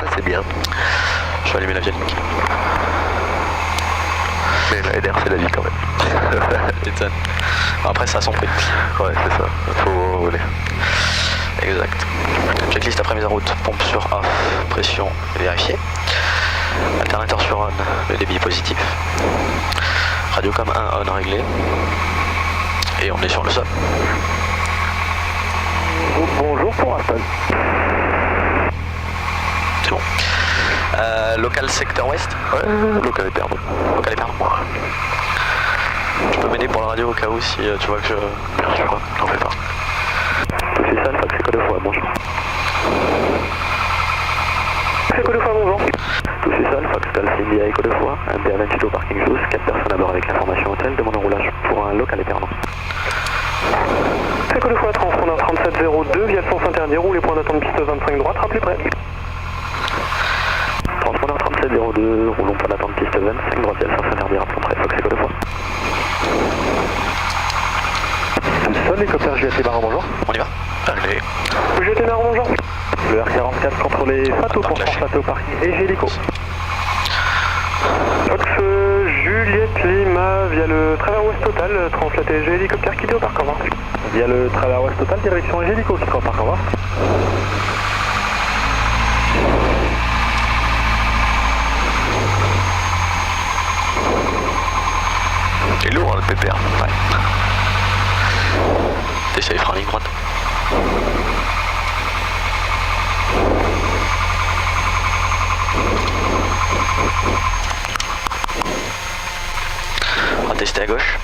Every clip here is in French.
Ça c'est bien. Je vais allumer l'avionique. Mais la LR c'est la vie quand même. Étonne. Après ça a son prix. Ouais c'est ça, faut voler. Exact. Checklist après mise en route, pompe sur off, pression vérifiée. Alternateur sur on, le débit est positif. Radiocom 1 on réglé. Et on est sur le sol. Bonjour pour Aston. C'est bon. Local secteur ouest. Ouais, local est perdu. Local est perdu. Tu peux m'aider pour la radio au cas où si tu vois que je... Bien sûr, j'en fais pas. Tout c'est ça, Fox Echo 2 fois, bonjour. Fox Echo 2 fois, bonjour. Tout c'est ça, Fox India Echo 2 fois, MD Aventino Parking 12, 4 personnes à bord avec information hôtel, demande en roulage pour un local éternel. Fox Echo 2 fois, transpondeur 3702, via le sens interdit, roule les points d'attente piste 25 droite, rappelez prêt. Transpondeur 3702, roulons point d'attente piste 25 droite, via le sens interdit, rappelons prêt, Fox Echo 2 fois. Sol, hélicoptère JT Barre, bonjour. On y va. Allez. JT Barre, bonjour. Le R44 contrôlé Fato pour transplacer au parking et Gélico. Fox Juliette Lima via le travers ouest total, translaté G hélicoptère quitté au parc, au revoir. Via le travers ouest total, direction Gélico quitté au parc, au revoir. C'est lourd le PPR. Ouais. T'essayes frein ligne droite. On va tester à gauche.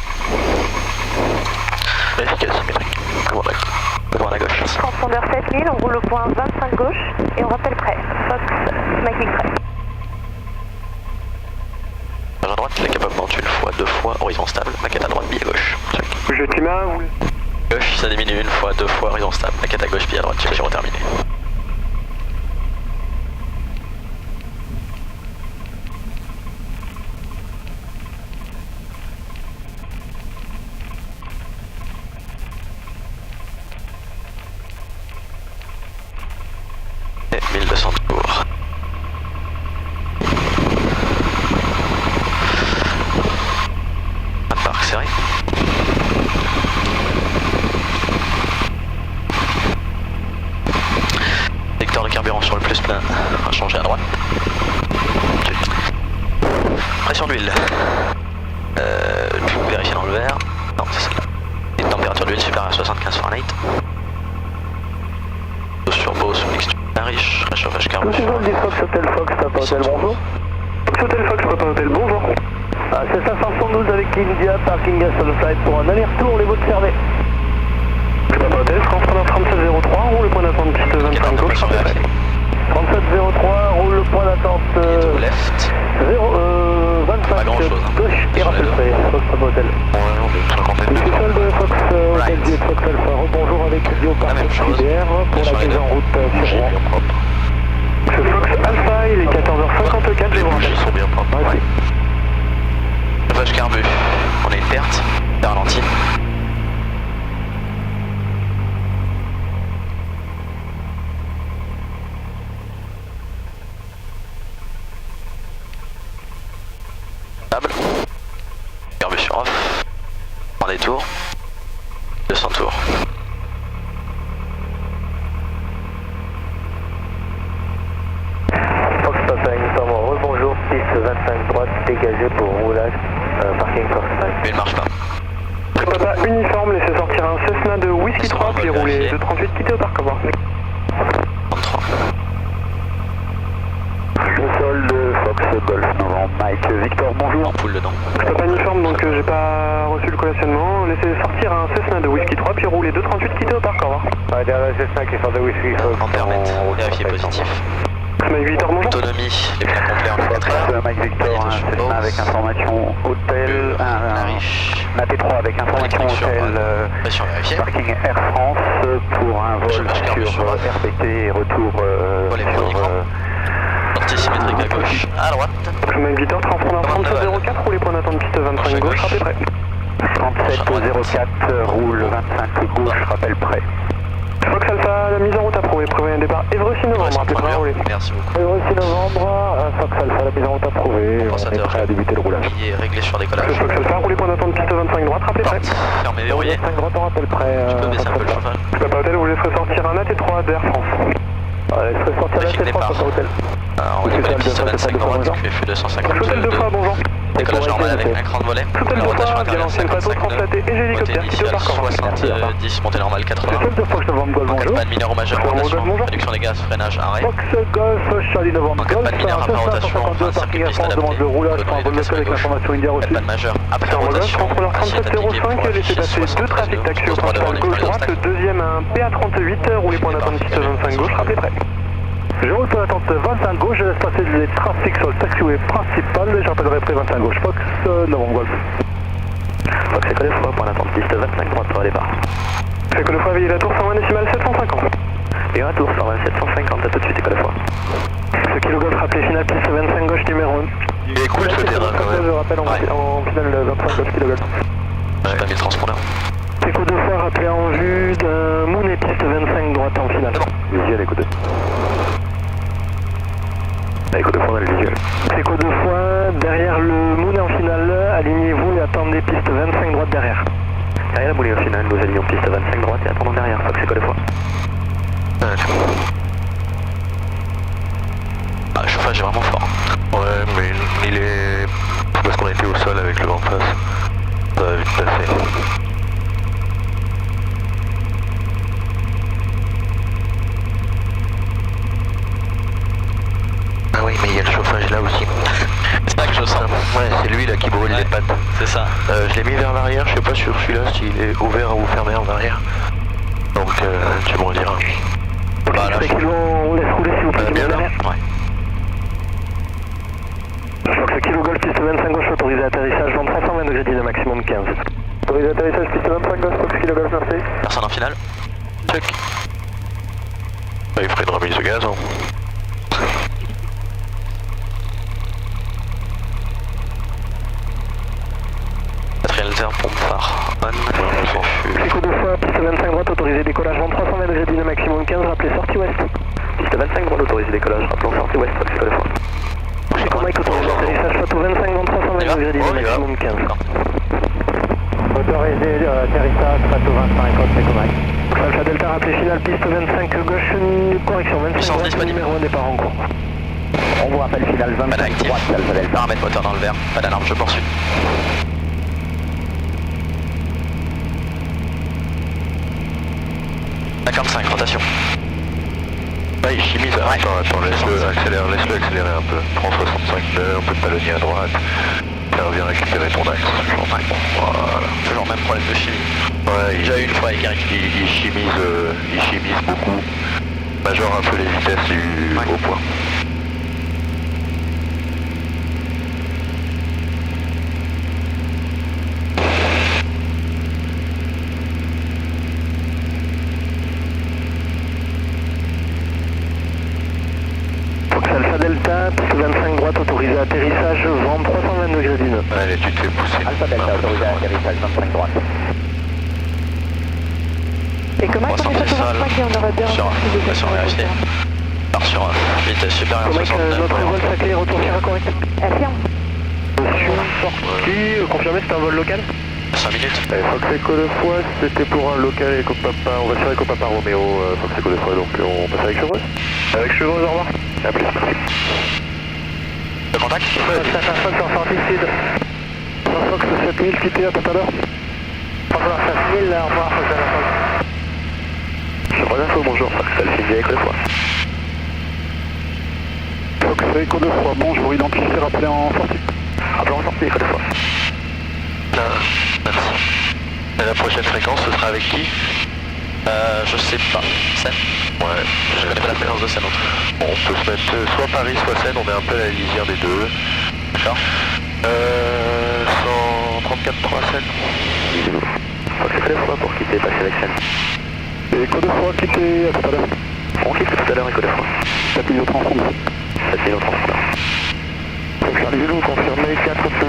Efficace, symétrique. Devant la gauche. Transpondeur 7000, on roule au point 25 gauche et on rappelle prêt. Fox, Magic prêt. À droite, il est capable de monter une fois, deux fois, horizon stable. Maquette à droite, billet à gauche. Check. JT Barre, Gauche, ça diminue une fois, deux fois, horizon stable. Maquette à gauche, billet à droite. Check, giro terminé. Et 1200 tours. Un parc serré. Secteur de carburant sur le plus plein, on va changer à droite. Pression d'huile. Vérifier dans le verre. Non, c'est celle-là. Une température d'huile supérieure à 75 Fahrenheit. Sur Beauce, mixture riche, réchauffage carburant. Bonjour, dit Fox Hotel Fox, Papa Hotel, bonjour. Fox Hotel Fox, Papa Hotel, bonjour. C'est 512 avec India, parking gas on flight pour un aller-retour, les votes servés. Papa Hotel, transpondeur 3703, roule le point d'attente piste 25 gauche. 3703, roule le point d'attente left. 25 gauche et rappel prêt, Fox Papa Hotel. C'est seul de Fox Hotel Jet Fox Alpha, rebonjour avec Dio Parking CDR pour la mise en route sur Rouen. Fox Alpha, il est 14h54, Les bougies sont bien propres. Ouais. Chauffage carbu. On a une perte. C'est ralenti. Stable. Carbu sur off. Prends des tours. 200 tours. Fox Papa Uniforme, rebonjour, piste 25 droite, dégagée pour roulage, parking Fox 5. Mais il marche pas. Papa Uniforme, laissez sortir un Cessna de Whisky 3, puis rouler 238, quittez au parc, au revoir. 33. Le sol de Fox Golf Novembre, Mike Victor, bonjour. Ampoule dedans. Papa Uniforme, donc j'ai pas reçu le collationnement, laissez sortir un Cessna de Whisky 3, puis rouler 238, quittez au parc, au revoir. Ouais, derrière le Cessna qui sort de Whisky 3. En permette. Vérifier positif. Mike Victor, bonjour. Autonomie, les plans complets en 4 heures. Mike Victor, un Cessna avec information hôtel, un T3 avec information hôtel, Pression vérifiée. parking Air France pour un vol sur RPT et retour sur... Sortie symétrique à gauche. À droite. Mike Victor, transpondeur 3704, roule les points d'attente piste 25 gauche, rappel prêt. 3704, roule 25 gauche, rappel prêt. Fox Alpha, la mise en route approuvée. Prévoyez un départ Évreux 6 novembre. Appelez prêt à rouler. Merci beaucoup. Évreux 6 novembre, Fox Alpha, la mise en route approuvée. On est prêt à débuter le roulage. Qui est réglé sur décollage. Fox Alpha, roulez point d'attente piste 25 droite, rappelez prêt. Fermé, verrouillé. 25 droite, on rappelle prêt. Je peux baisser un peu le chauffage. Papa Hôtel, vous laisserez sortir un AT3 d'Air France. Allez, laisserez sortir un AT3 Papa Hôtel. On décolle la piste 25 droite, QFU 250. Hôtel de Fra, bonjour. Décollage normal avec un cran de volet. Hôtel de Fra, bien ancien plateau, translaté et hélicoptère. Montée initiale 70, montée normale 80. Hôtel de Fox Novembre Golf, En cas de bonjour. panne mineure ou majeure, rotation, réduction des gaz, freinage, arrêt. Fox Golf, Charlie Novembre En cas de Golf, panne mineure, après rotation, enfin, circuit piste adapté. demande de roulage, Retourner vol de local avec gauche. l'information India Pas reçue. de panne majeure. Après Contrôleur rotation, contrôleur assiette appliquée 3705, pour laissez passer afficher deux trafics taxi au droit devant principal les gauche droite, obstacles. le deuxième un PA38, roulez point d'attente piste 25 gauche, rappelez prêt. Je roule point d'attente 25 gauche, je laisse passer les trafics sur le taxiway principal et j'appellerai près 25 gauche. Fox Novembre Golf. Fox École fois, point d'attente piste 25 droite pour le départ. École de Foix, veillez la tour 120 décimale 750. Et un tour 120 750, à tout de suite École de fois. Ce kilo golf, rappelé finale piste 25 gauche numéro 1. Il est cool ce terrain quand même. Je rappelle en finale 25 gauche kilo golf. J'ai pas mis le transpondeur. Écho de Foix, rappelé en vue d'un Moon et piste 25 droite en finale. Visuel, écoutez. Écho de Foix, on a le visuel. Écho de Foix, derrière le Moon en finale, alignez-vous et attendez piste 25 droite derrière. Derrière la moulée au final, nous alignons piste 25 droite et attendons derrière, Fox École de fois. Ah, le chauffage est vraiment fort. Ouais, mais il est... Parce qu'on était au sol avec le vent de face. Ça va vite passer. Ah oui, mais il y a le chauffage là aussi. C'est ça que je sens. Ouais, c'est lui là qui brûle les pattes. C'est ça. Je l'ai mis vers l'arrière, je sais pas sur celui-là s'il est ouvert ou fermé en arrière. Donc tu me rediras. Bah là, On laisse rouler s'il vous plaît. bien là. ouais. Fox kilo golf piste 25 gauche, autorisé atterrissage vent 320 degrés de maximum 15. Autorisé atterrissage piste 25 gauche, Fox kilo golf, merci. Personne en finale. Check. Bah, il ferait une remise de gaz. Hein. Quatrième alter, pompe phare. On. Écho de Foix, piste 25 droite, autorisé décollage vent 320 degrés de maximum 15, rappelez sortie ouest. Piste 25 droite, autorisé décollage, rappelons sortie ouest, Fox École de fois. Chico Mike, autorisé atterrissage plateau 25 vent 320 degrés de maximum 15. Autorisé atterrissage plateau 25, Chico Mike. Alpha Delta, rappelé finale piste 25 gauche, correction 25 droite, numéro 1 départ en cours. On vous rappelle finale 25 droite, Alpha Delta. Paramètre moteur dans le vert, pas d'alarme, je poursuis. À 45, rotation. Ah, il chimise, Ouais. attends, laisse-le accélérer un peu. Prends 65 nœuds, un peu de talonnier à droite. Et reviens récupérer ton axe. Voilà. Toujours le même problème de chimie. Ouais, Déjà eu une fois avec Eric. il chimise beaucoup. Majore un peu les vitesses au point. Fox Alpha Delta, piste 25 droite, autorisé atterrissage vent 320 degrés d'une. Allez, tu te fais pousser. Alpha Delta, autorisé atterrissage 25 droite. Et comment On va on est sortir sur sol. 25 et on aurait bien Sur rotation vérifiée. Alors sur vitesse supérieure Mike, 69. notre vol s'accélère, retour sur correct. Affirme. Sortie, confirmé, c'est un vol local. 5 minutes. Fox Echo de Foix, c'était pour un local Echo Papa, on va sur Echo Papa Romeo, Fox Echo de Foix, donc on passe avec Chevreuse. Avec Chevreuse, au revoir. A plus, merci. Le contact. Fox à Fox en sortie sud. Fox 7000, quittez à tout à l'heure. Fox 7000, au revoir, Fox à la Fox. Chevreuse Info, bonjour, Fox Alpha Echo de Foix. Fox Echo de Foix, bonjour, identifié, rappelé en sortie. Rappelons en sortie, École de fois. Merci. Et la prochaine fréquence, ce sera avec qui? Je sais pas. Seine. Ouais. Je connais pas la fréquence de Seine autre. Bon, on peut se mettre soit Paris, soit Seine, on est un peu à la lisière des deux. D'accord. 134.3 Seine. Fox École de fois pour quitter, passer avec Seine. Echo de Foix, quittez à tout à l'heure. On quitte tout à l'heure, École de fois. 7000 au transpondeur. 7000 au transpondeur. Charlie Vélo, confirmé 4, 2, 5,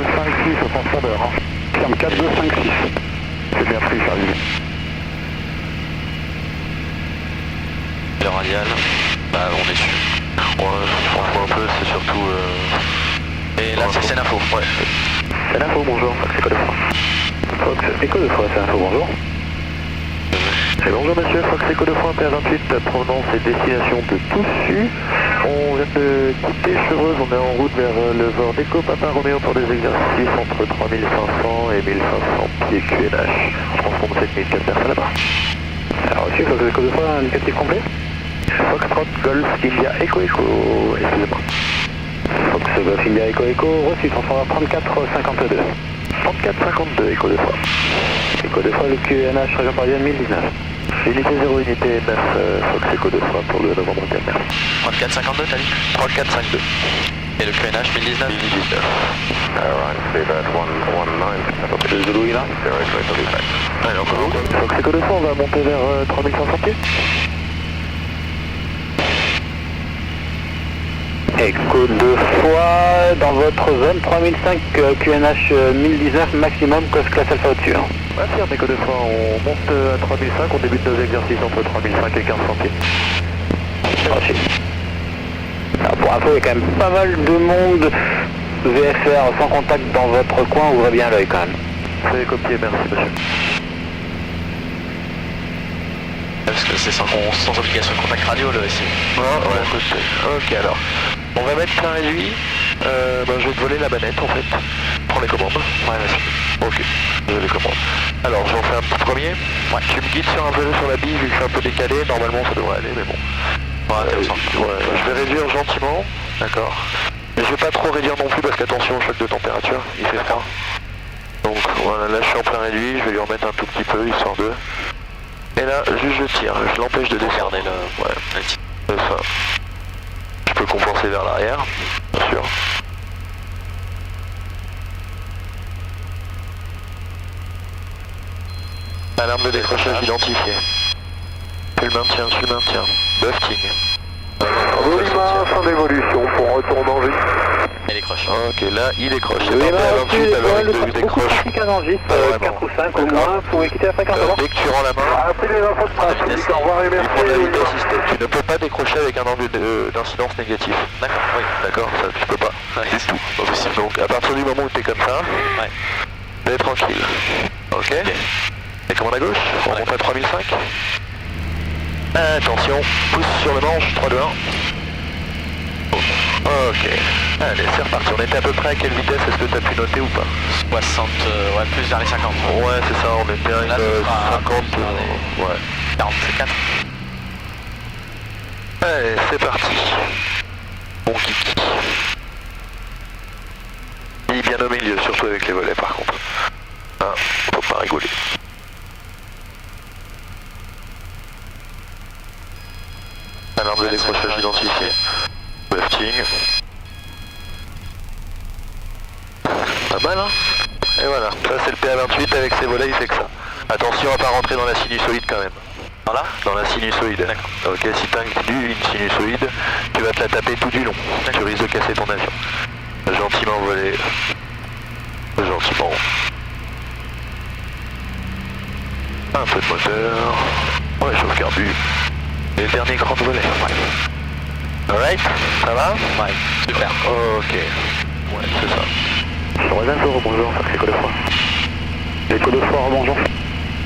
6 au transpondeur. Confirme 4, 2, 5, 6. C'est bien pris, Charlie. radial. Bah on est dessus. Ouais, franchement un peu, c'est surtout... Et là c'est Sénafo, ouais. Sénafo, bonjour, Fox Echo 2 fois. Fox Echo 2 fois, Sénafo, bonjour. Et bonjour monsieur, Fox Echo 2 fois, PA28, provenance et destination de Toussus. On vient de quitter Chevreuse, on est en route vers le Vord d'Echo Papa Roméo pour des exercices entre 3500 et 1500 pieds QNH. On transpond de 7004 personnes là-bas. Alors reçu, Fox Echo 2 fois, indicatif complet. Foxtrot Golf India Echo Echo, excusez-moi. Fox Golf India Echo Echo, reçu, transfert 3452. 3452, Echo 2 fois. Echo 2 fois, le QNH région parisienne 1019. Unité 0, unité 9, Fox Echo 2 fois pour le novembre 4, merci. 3452 t'as dit 3452. Et le QNH 1019 1019. Alright, Seabird 119. Le Zulu, il est là. Allez, encore. Fox Echo 2 fois, on va monter vers 3500 pieds. Echo 2 fois, dans votre zone, 3005 QNH 1019 maximum, cause classe alpha au-dessus. Hein. Merci, Echo 2 fois, on monte à 3005, on débute nos exercices entre 3005 et 1500 pieds. C'est reçu. Alors pour info, il y a quand même pas mal de monde VFR sans contact dans votre coin, ouvrez bien l'œil quand même. C'est copié, merci monsieur. Parce que c'est sans obligation de contact radio là ici. Ouais, ok, alors. On va mettre plein réduit. Je vais te voler la manette en fait. Prends les commandes. Ouais, vas-y. Ok, j'ai les commandes. Alors, j'en fais un petit premier. Ouais. Tu me guides sur un vélo sur la bille, vu que je suis un peu décalé. Normalement, ça devrait aller, mais bon. Je vais réduire gentiment. D'accord. Mais je vais pas trop réduire non plus parce qu'attention au choc de température, il fait froid. Donc voilà, là je suis en plein réduit, je vais lui remettre un tout petit peu, histoire de... Et là, juste je tire, je l'empêche de descendre. Ouais, ça. Je peux compenser vers l'arrière, bien sûr. Alarme de décrochage identifiée. Tu le maintiens. Buffing. Volima, fin d'évolution pour retour danger. Il décroche. Ok, là il décroche. C'est parti à 28, alors il décroche. 4 ou 5 au moins, pour quitter la fréquence. Dès que tu rends la main, Après les infos de trafic, au revoir et merci. il faut la vitesse assistée. Tu ne peux pas décrocher avec un angle d'incidence négatif. D'accord, oui. D'accord, ça tu peux pas. Ouais. Du tout. Pas possible. Donc à partir du moment où tu es comme ça, Ouais. t'es tranquille. Ok. Et commande à gauche, on remonte à 3005. Attention, pousse sur le manche, 3, 2, 1. Ok, allez c'est reparti, on était à peu près à quelle vitesse, est-ce que tu as pu noter ou pas? 60, ouais, plus vers les 50. Ouais c'est ça, on était à Là, 50, ouais. 44. Allez, c'est parti. Bon kiki. Il est bien au milieu, surtout avec les volets par contre. Ah, faut pas rigoler. Alarme de décrochage identifiée. Lifting. Pas mal hein. Et voilà, ça c'est le PA28 avec ses volets, il fait que ça. Attention à pas rentrer dans la sinusoïde quand même. Voilà. Dans la sinusoïde. Ok, si t'inclus une sinusoïde, tu vas te la taper tout du long. Tu risques de casser ton avion. Gentiment volé. Gentiment. Un peu de moteur. Ouais, chauffe carbu. Et le dernier grand volet. Ouais. Alright, ça va? Ouais, super. Ok. Ouais, c'est ça. Sur les infos, bonjour, Fox Echo 2 fois. Echo 2 fois, bonjour.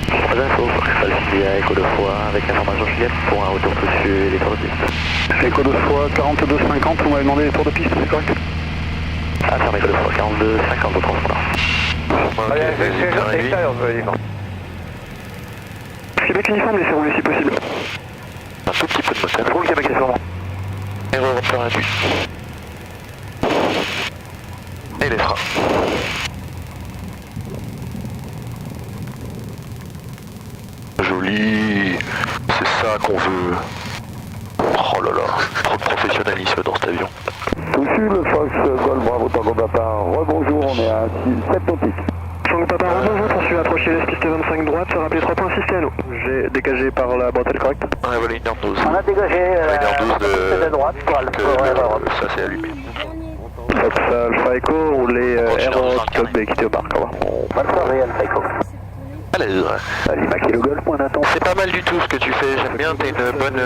Sur les infos, Fox Alpha, Echo 2 fois, avec information Juliette pour un retour dessus et les tours de piste. Echo 2 fois, 42,50, vous m'avez demandé les tours de piste, c'est correct? Ah, fermé Echo 2 fois, 42,50 au transport. Ok, vas-y, plein réduit. Québec uniforme, laissez rouler si possible. Un tout petit peu de moteur. Je roule Québec uniforme. Erreur en plein réduit. Et les freins. Joli. C'est ça qu'on veut. Oh là là, trop de professionnalisme dans cet avion. Toussus, le Fox Golf Bravo Tango Papa, rebonjour, on est à 7 nautiques. Tango Papa, rebonjour, poursuivre approcher l'est piste 25 droite, se rappeler 3 points assisté à nous. J'ai dégagé par la bretelle correcte. Ouais, voilà une heure 12. On a dégagé de droite pour ça s'est allumé. Fox Alpha Echo, roulez Aero Stop B, quittez au parc, au revoir. Bonne soirée Alpha Echo. À l'aise. Lima Kilo Golf, point d'attente. C'est pas mal du tout ce que tu fais, j'aime bien, t'as une bonne,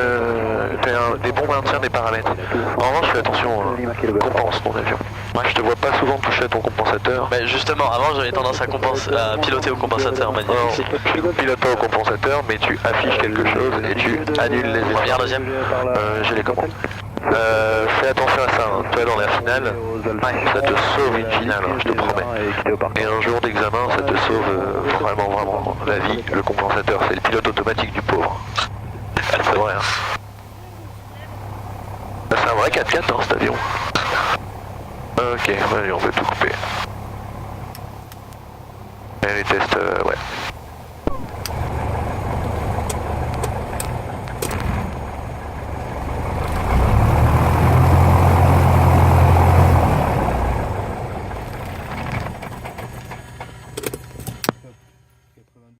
des bons maintiens des paramètres. En revanche, fais attention, compense ton avion. Moi je te vois pas souvent toucher à ton compensateur. Mais justement, avant j'avais tendance à piloter au compensateur magnifique. Tu pilotes pas au compensateur, mais tu affiches quelque chose et tu annules les effets. Première, deuxième j'ai les commandes. Fais attention à ça, hein. Toi dans la finale, ça te sauve une finale, hein, je te promets. Et un jour d'examen, ça te sauve vraiment la vie. Le compensateur, c'est le pilote automatique du pauvre. C'est vrai, hein. C'est un vrai 4x4 hein, cet avion. Ok, allez, on peut tout couper. Et les tests, ouais.